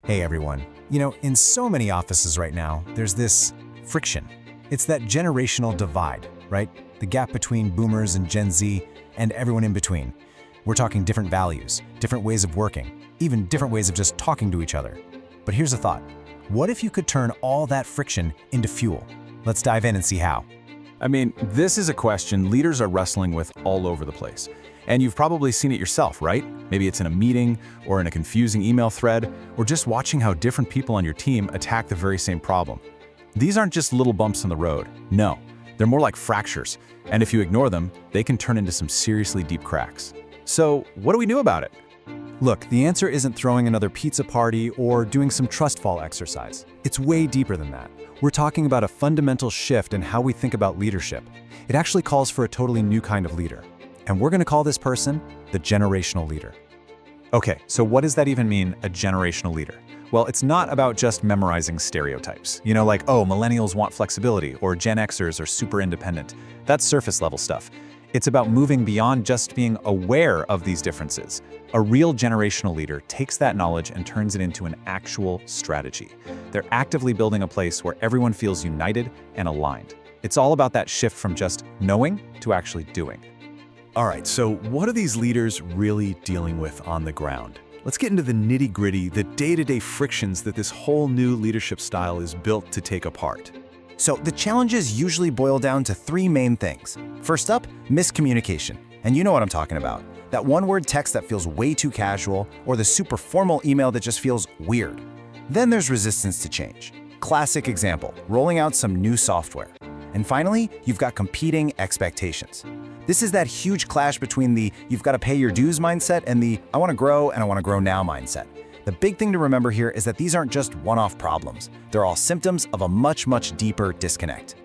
Hey everyone. In so many offices right now, there's this friction. It's that generational divide, right? The gap between boomers and Gen Z and everyone in between. We're talking different values, different ways of working, even different ways of just talking to each other. But here's a thought. What if you could turn all that friction into fuel? Let's dive in and see how. This is a question leaders are wrestling with all over the place. And you've probably seen it yourself, right? Maybe it's in a meeting or in a confusing email thread, or just watching how different people on your team attack the very same problem. These aren't just little bumps in the road. No, they're more like fractures. And if you ignore them, they can turn into some seriously deep cracks. So what do we do about it? Look, the answer isn't throwing another pizza party or doing some trust fall exercise. It's way deeper than that. We're talking about a fundamental shift in how we think about leadership. It actually calls for a totally new kind of leader. And we're going to call this person the generational leader. Okay, so what does that even mean, a generational leader? Well, it's not about just memorizing stereotypes. Like, oh, millennials want flexibility, or Gen Xers are super independent. That's surface level stuff. It's about moving beyond just being aware of these differences. A real generational leader takes that knowledge and turns it into an actual strategy. They're actively building a place where everyone feels united and aligned. It's all about that shift from just knowing to actually doing. All right, so what are these leaders really dealing with on the ground? Let's get into the nitty-gritty, the day-to-day frictions that this whole new leadership style is built to take apart. So the challenges usually boil down to three main things. First up, miscommunication. And you know what I'm talking about. That one-word text that feels way too casual, or the super formal email that just feels weird. Then there's resistance to change. Classic example, rolling out some new software. And finally, you've got competing expectations. This is that huge clash between the you've got to pay your dues mindset and the I want to grow and I want to grow now mindset. The big thing to remember here is that these aren't just one-off problems. They're all symptoms of a much, much deeper disconnect.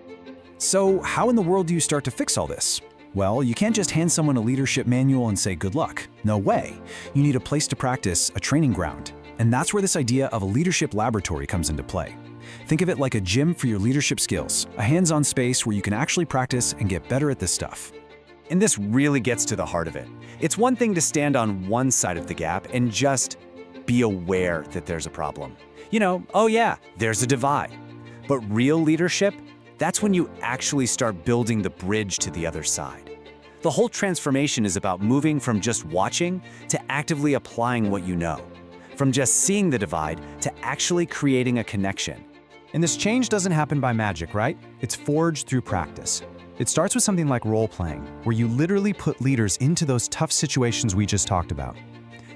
So how in the world do you start to fix all this? Well, you can't just hand someone a leadership manual and say good luck. No way. You need a place to practice, a training ground. And that's where this idea of a leadership laboratory comes into play. Think of it like a gym for your leadership skills, a hands-on space where you can actually practice and get better at this stuff. And this really gets to the heart of it. It's one thing to stand on one side of the gap and just be aware that there's a problem. Oh yeah, there's a divide. But real leadership, that's when you actually start building the bridge to the other side. The whole transformation is about moving from just watching to actively applying what you know. From just seeing the divide to actually creating a connection. And this change doesn't happen by magic, right? It's forged through practice. It starts with something like role-playing, where you literally put leaders into those tough situations we just talked about.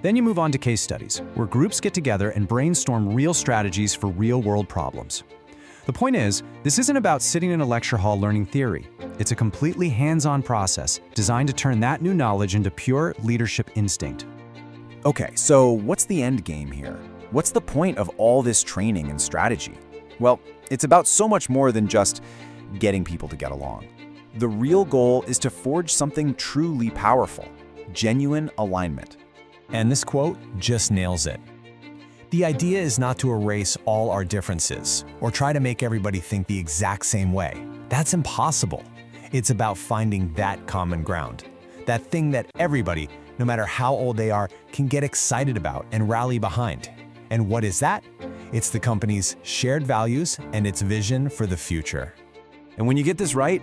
Then you move on to case studies, where groups get together and brainstorm real strategies for real-world problems. The point is, this isn't about sitting in a lecture hall learning theory. It's a completely hands-on process designed to turn that new knowledge into pure leadership instinct. Okay, so what's the end game here? What's the point of all this training and strategy? Well, it's about so much more than just getting people to get along. The real goal is to forge something truly powerful, genuine alignment. And this quote just nails it. The idea is not to erase all our differences or try to make everybody think the exact same way. That's impossible. It's about finding that common ground, that thing that everybody, no matter how old they are, can get excited about and rally behind. And what is that? It's the company's shared values and its vision for the future. And when you get this right,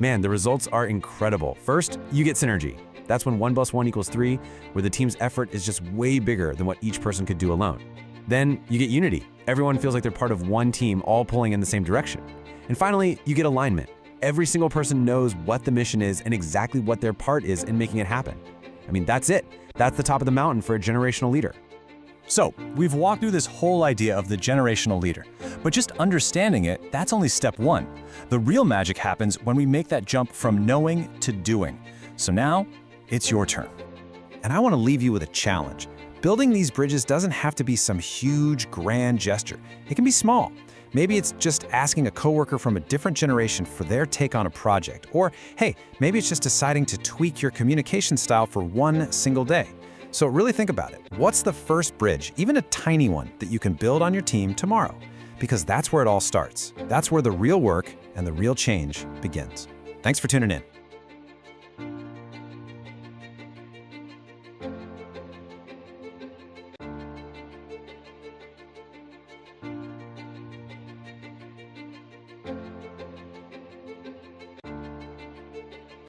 man, the results are incredible. First, you get synergy. That's when 1 + 1 = 3, where the team's effort is just way bigger than what each person could do alone. Then you get unity. Everyone feels like they're part of one team, all pulling in the same direction. And finally, you get alignment. Every single person knows what the mission is and exactly what their part is in making it happen. That's it. That's the top of the mountain for a generational leader. So, we've walked through this whole idea of the generational leader, but just understanding it, that's only step one. The real magic happens when we make that jump from knowing to doing. So now, it's your turn. And I want to leave you with a challenge. Building these bridges doesn't have to be some huge, grand gesture. It can be small. Maybe it's just asking a coworker from a different generation for their take on a project. Or, hey, maybe it's just deciding to tweak your communication style for one single day. So really think about it. What's the first bridge, even a tiny one, that you can build on your team tomorrow? Because that's where it all starts. That's where the real work and the real change begins. Thanks for tuning in.